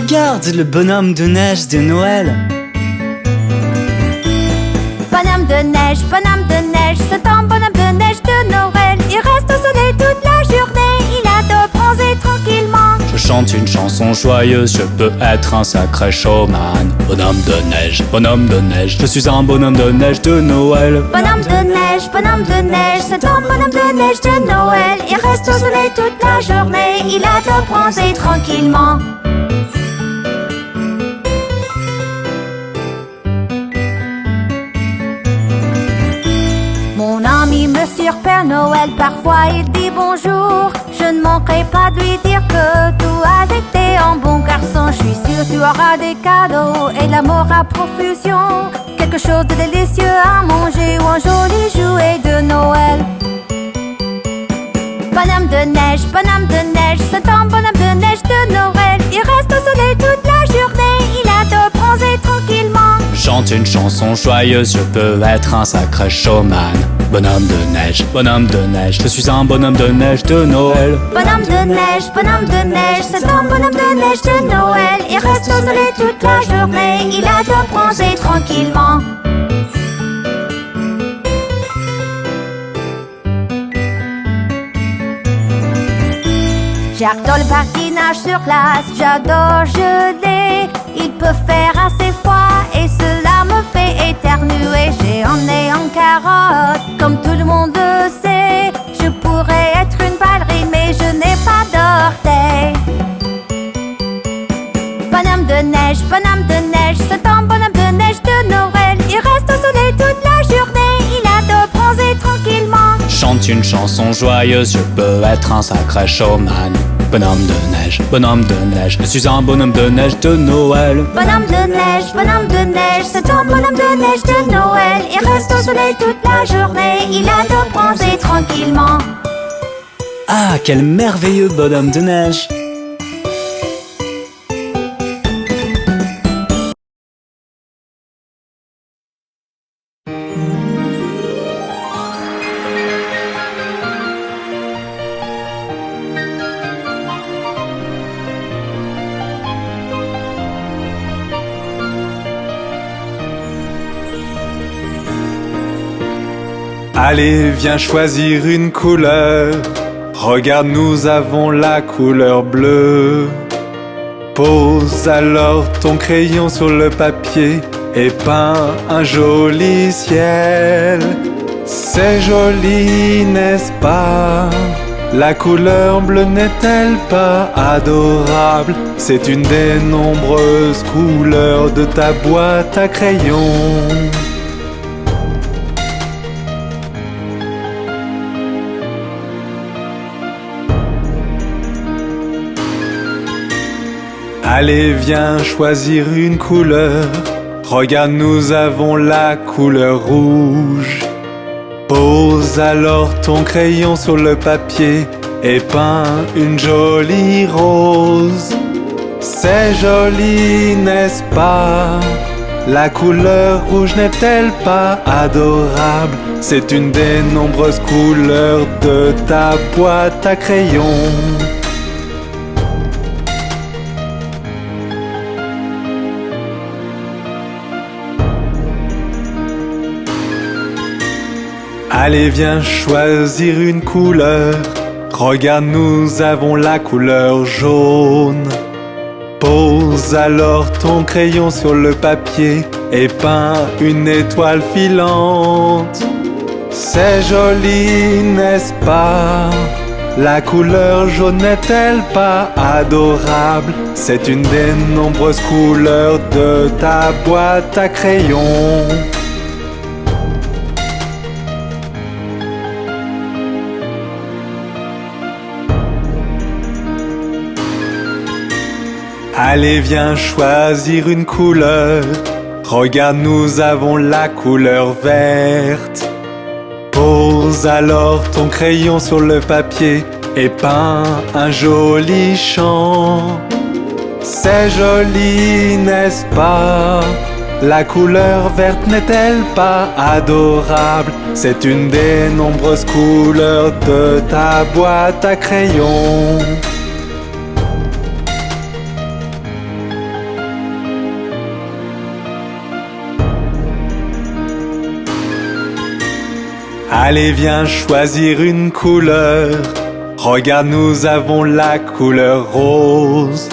Regarde le bonhomme de neige de Noël. Bonhomme de neige, c'est un bonhomme de neige de Noël. Il reste au soleil toute la journée, il adore bronzer tranquillement. Je chante une chanson joyeuse, je peux être un sacré showman. Bonhomme de neige, je suis un bonhomme de neige de Noël. Bonhomme de neige, c'est un bonhomme de neige de Noël. Il reste au soleil toute la journée, il adore bronzer tranquillement. Mon ami Monsieur Père Noël, parfois il dit bonjour. Je ne manquerai pas de lui dire que tout a été un bon garçon. Je suis sûr tu auras des cadeaux et de l'amour à profusion. Quelque chose de délicieux à manger ou un joli jouet de Noël. Bonhomme de neige, c'est un bonhomme de neige de Noël. Il reste au soleil toute la journée, il adore bronzer tranquillement. Je chante une chanson joyeuse, je peux être un sacré showman. Bonhomme de neige, je suis un bonhomme de neige de Noël. Bonhomme de neige, c'est un bonhomme de neige de Noël. Il reste au soleil toute la journée, il adore bronzer tranquillement. J'adore le patinage sur glace, j'adore geler. Il peut faire assez froid et cela me fait éternuer. J'ai un nez en carotte, comme tout le monde le sait. Je pourrais être une ballerine mais je n'ai pas d'orteils. Bonhomme de neige, c'est un bonhomme de neige de Noël. Il reste au soleil toute la journée, il adore bronzer tranquillement. Chante une chanson joyeuse, je peux être un sacré showman. Bonhomme de neige, je suis un bonhomme de neige de Noël. Bonhomme de neige, c'est un bonhomme de neige de Noël. Il reste au soleil toute la journée, il adore bronzer tranquillement. Ah, quel merveilleux bonhomme de neige! Allez, viens choisir une couleur. Regarde, nous avons la couleur bleue. Pose alors ton crayon sur le papier et peins un joli ciel. C'est joli, n'est-ce pas? La couleur bleue n'est-elle pas adorable? C'est une des nombreuses couleurs de ta boîte à crayons. Allez, viens choisir une couleur. Regarde, nous avons la couleur rouge. Pose alors ton crayon sur le papier et peins une jolie rose. C'est joli, n'est-ce pas? La couleur rouge n'est-elle pas adorable? C'est une des nombreuses couleurs de ta boîte à crayons. Allez, viens choisir une couleur. Regarde, nous avons la couleur jaune. Pose alors ton crayon sur le papier et peins une étoile filante. C'est joli, n'est-ce pas? La couleur jaune n'est-elle pas adorable? C'est une des nombreuses couleurs de ta boîte à crayons. Allez, viens choisir une couleur. Regarde, nous avons la couleur verte. Pose alors ton crayon sur le papier et peins un joli champ. C'est joli, n'est-ce pas? La couleur verte n'est-elle pas adorable? C'est une des nombreuses couleurs de ta boîte à crayons. Allez, viens choisir une couleur. Regarde, nous avons la couleur rose.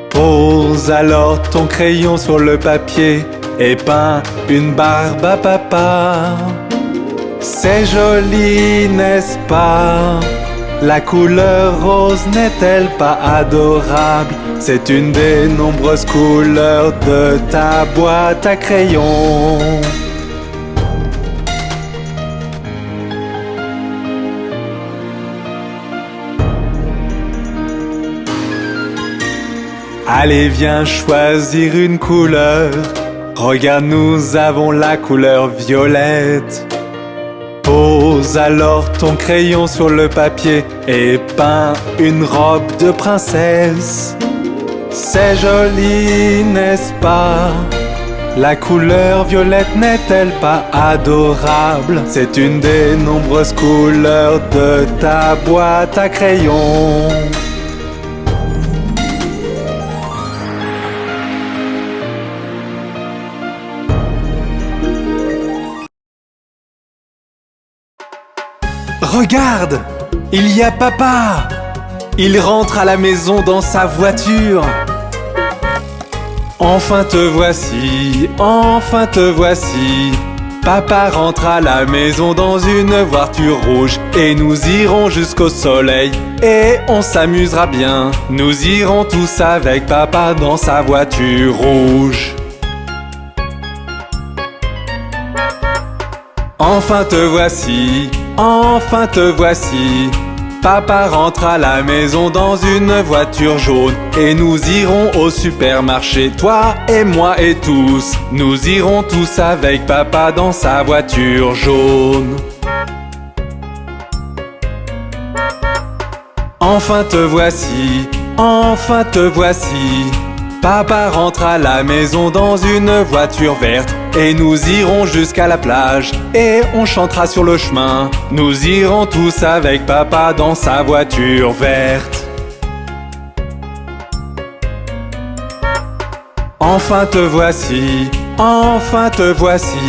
Pose alors ton crayon sur le papier et peins une barbe à papa. C'est joli, n'est-ce pas? La couleur rose n'est-elle pas adorable? C'est une des nombreuses couleurs de ta boîte à crayons. Allez, viens choisir une couleur. Regarde, nous avons la couleur violette. Pose alors ton crayon sur le papier et peins une robe de princesse. C'est joli, n'est-ce pas? La couleur violette n'est-elle pas adorable? C'est une des nombreuses couleurs de ta boîte à crayons. Regarde, il y a papa. Il rentre à la maison dans sa voiture. Enfin te voici, enfin te voici. Papa rentre à la maison dans une voiture rouge. Et nous irons jusqu'au soleil et on s'amusera bien. Nous irons tous avec papa dans sa voiture rouge. Enfin te voici, enfin te voici. Papa rentre à la maison dans une voiture jaune. Et nous irons au supermarché, toi et moi et tous. Nous irons tous avec papa dans sa voiture jaune. Enfin te voici, enfin te voici. Papa rentre à la maison dans une voiture verte. Et nous irons jusqu'à la plage et on chantera sur le chemin. Nous irons tous avec papa dans sa voiture verte. Enfin te voici, enfin te voici.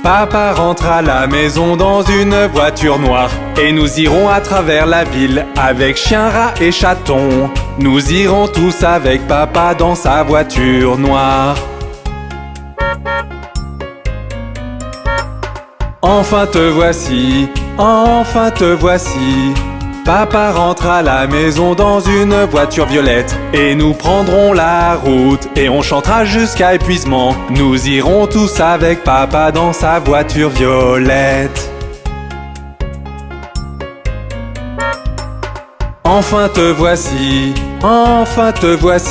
Papa rentre à la maison dans une voiture noire. Et nous irons à travers la ville avec chien, rat et chaton. Nous irons tous avec papa dans sa voiture noire. Enfin te voici, enfin te voici. Papa rentre à la maison dans une voiture violette. Et nous prendrons la route et on chantera jusqu'à épuisement. Nous irons tous avec papa dans sa voiture violette. Enfin te voici, enfin te voici.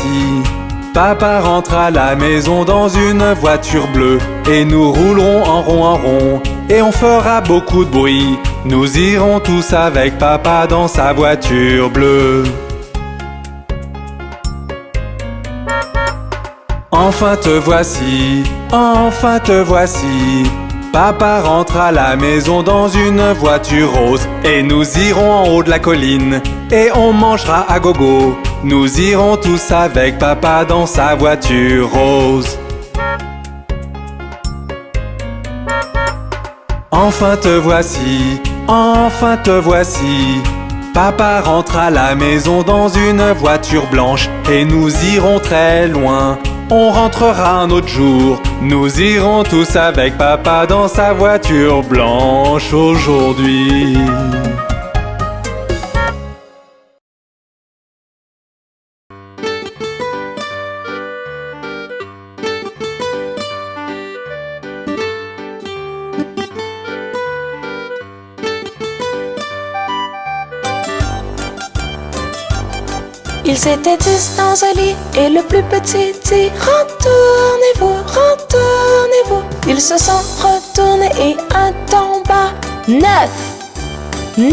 Papa rentre à la maison dans une voiture bleue. Et nous roulerons en rond et on fera beaucoup de bruit. Nous irons tous avec papa dans sa voiture bleue. Enfin te voici, enfin te voici. Papa rentre à la maison dans une voiture rose. Et nous irons en haut de la colline et on mangera à gogo. Nous irons tous avec papa dans sa voiture rose. Enfin te voici, enfin te voici. Papa rentre à la maison dans une voiture blanche. Et nous irons très loin, on rentrera un autre jour. Nous irons tous avec papa dans sa voiture blanche aujourd'hui. Ils étaient 10 dans un lit et le plus petit dit: retournez-vous, retournez-vous. Ils se sont retournés et un tomba. 9, 9.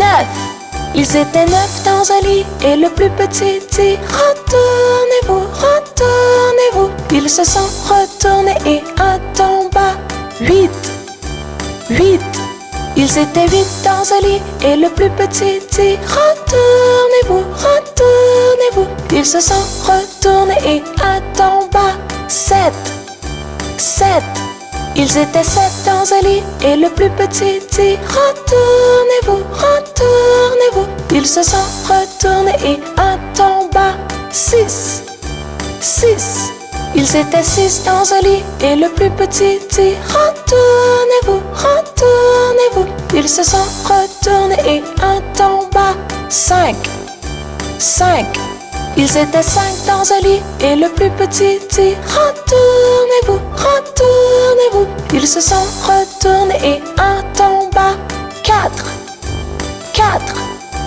Ils étaient 9 dans un lit et le plus petit dit: retournez-vous, retournez-vous. Ils se sont retournés et un tomba. 8, 8. Ils étaient 8 dans un lit et le plus petit dit: retournez-vous, retournez-vous. Ils se sont retournés et un tomba. 7, 7. Ils étaient 7 dans un lit et le plus petit dit retournez-vous, retournez-vous. Ils se sont retournés et un tomba. 6, 6. Ils étaient 6 dans un lit et le plus petit dit retournez-vous, retournez-vous. Ils se sont retournés et un tomba. 5, 5. Ils étaient 5 dans un lit et le plus petit dit retournez-vous, retournez-vous. Ils se sont retournés et un tomba. 4, 4.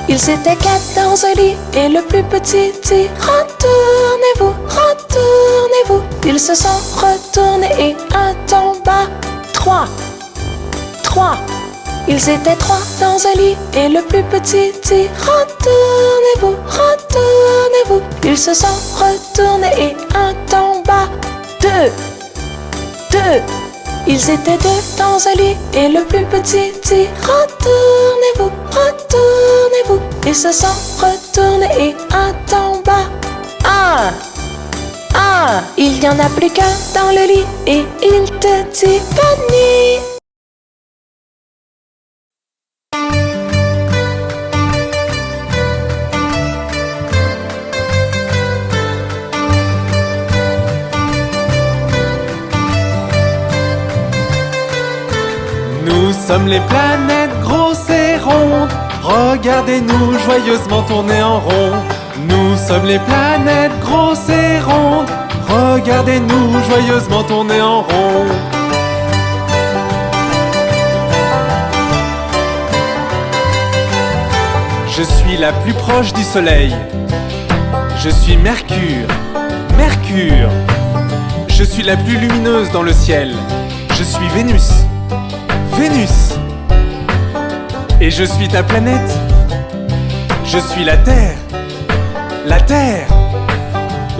Ils étaient 4 dans un lit et le plus petit dit retournez-vous, retournez-vous. Ils se sont retournés et un tomba. 3, 3. Ils étaient 3 dans un lit et le plus petit dit retournez-vous, retournez-vous. Ils se sont retournés et un tomba. 2, 2. Ils étaient 2 dans un lit et le plus petit dit retournez-vous, retournez-vous. Ils se sont retournés et un tomba. 1, 1. Il n'y en a plus qu'un dans le lit et il te dit bonne nuit. Nous sommes les planètes grosses et rondes. Regardez-nous joyeusement tourner en rond. Nous sommes les planètes grosses et rondes. Regardez-nous joyeusement tourner en rond. Je suis la plus proche du Soleil. Je suis Mercure, Mercure. Je suis la plus lumineuse dans le ciel. Je suis Vénus, Vénus. Et je suis ta planète. Je suis la Terre, la Terre.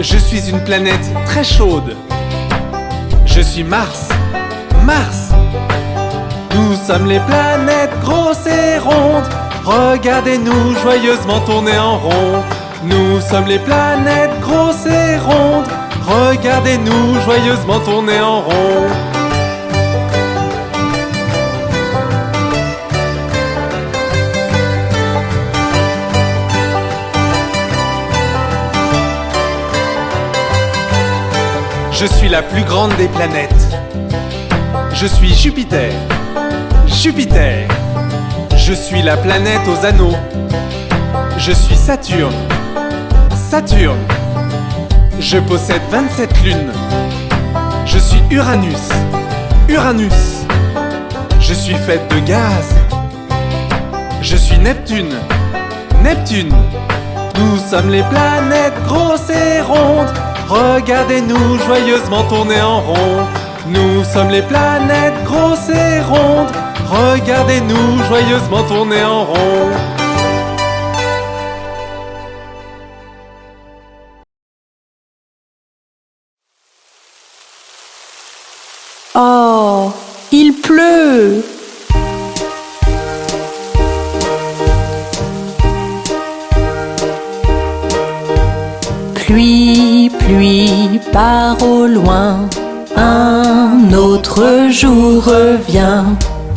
Je suis une planète très chaude. Je suis Mars, Mars. Nous sommes les planètes grosses et rondes. Regardez-nous joyeusement tourner en rond. Nous sommes les planètes grosses et rondes. Regardez-nous joyeusement tourner en rond. Je suis la plus grande des planètes. Je suis Jupiter, Jupiter. Je suis la planète aux anneaux. Je suis Saturne, Saturne. Je possède 27 lunes. Je suis Uranus, Uranus. Je suis faite de gaz. Je suis Neptune, Neptune. Nous sommes les planètes grosses et rondes. Regardez-nous joyeusement tourner en rond. Nous sommes les planètes grosses et rondes. Regardez-nous joyeusement tourner en rond. Oh, il pleut! Pluie, pluie, part au loin, un autre jour revient.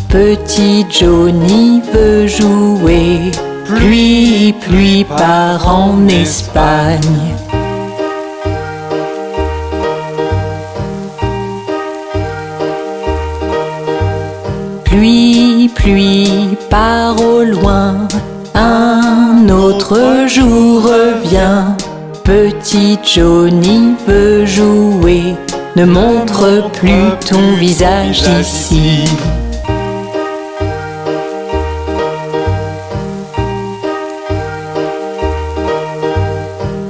Petit Johnny veut jouer. Pluie, pluie, part en Espagne. Pluie, pluie, part au loin, un autre jour revient. Petit Johnny veut jouer, ne montre plus ton visage ici.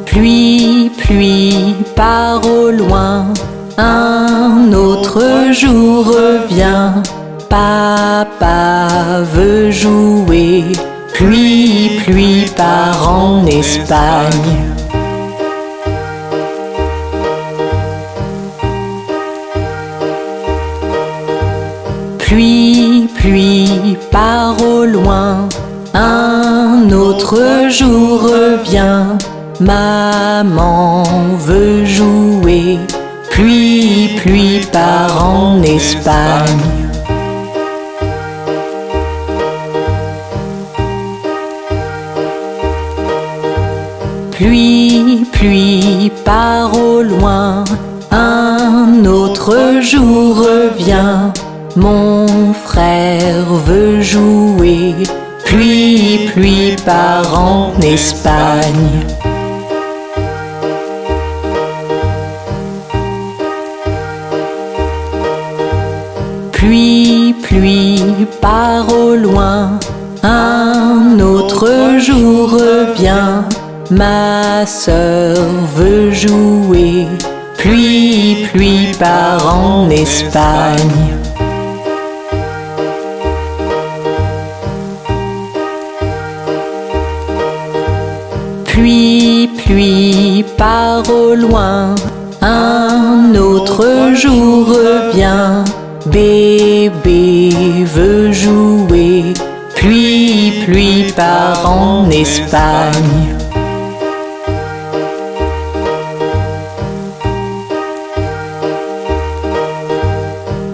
Pluie, pluie, part au loin, un autre jour revient. Papa veut jouer, pluie, pluie, part en Espagne. Pluie, pluie, part au loin, un autre jour revient. Maman veut jouer, Pluie, pluie part en Espagne. Pluie, pluie part au loin, un autre jour revient. Mon frère veut jouer. Pluie, pluie part en Espagne. Pluie, pluie part au loin, un autre jour revient. Ma sœur veut jouer. Pluie, pluie part en Espagne. Pluie, pluie part au loin, un autre jour revient. Bébé veut jouer. Pluie, pluie part en Espagne.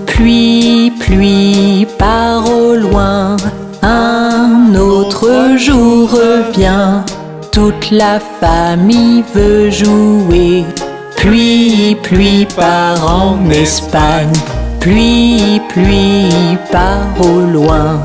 Pluie, pluie part au loin, un autre jour revient. Toute la famille veut jouer. Pluie, pluie part en Espagne. Pluie, pluie part au loin.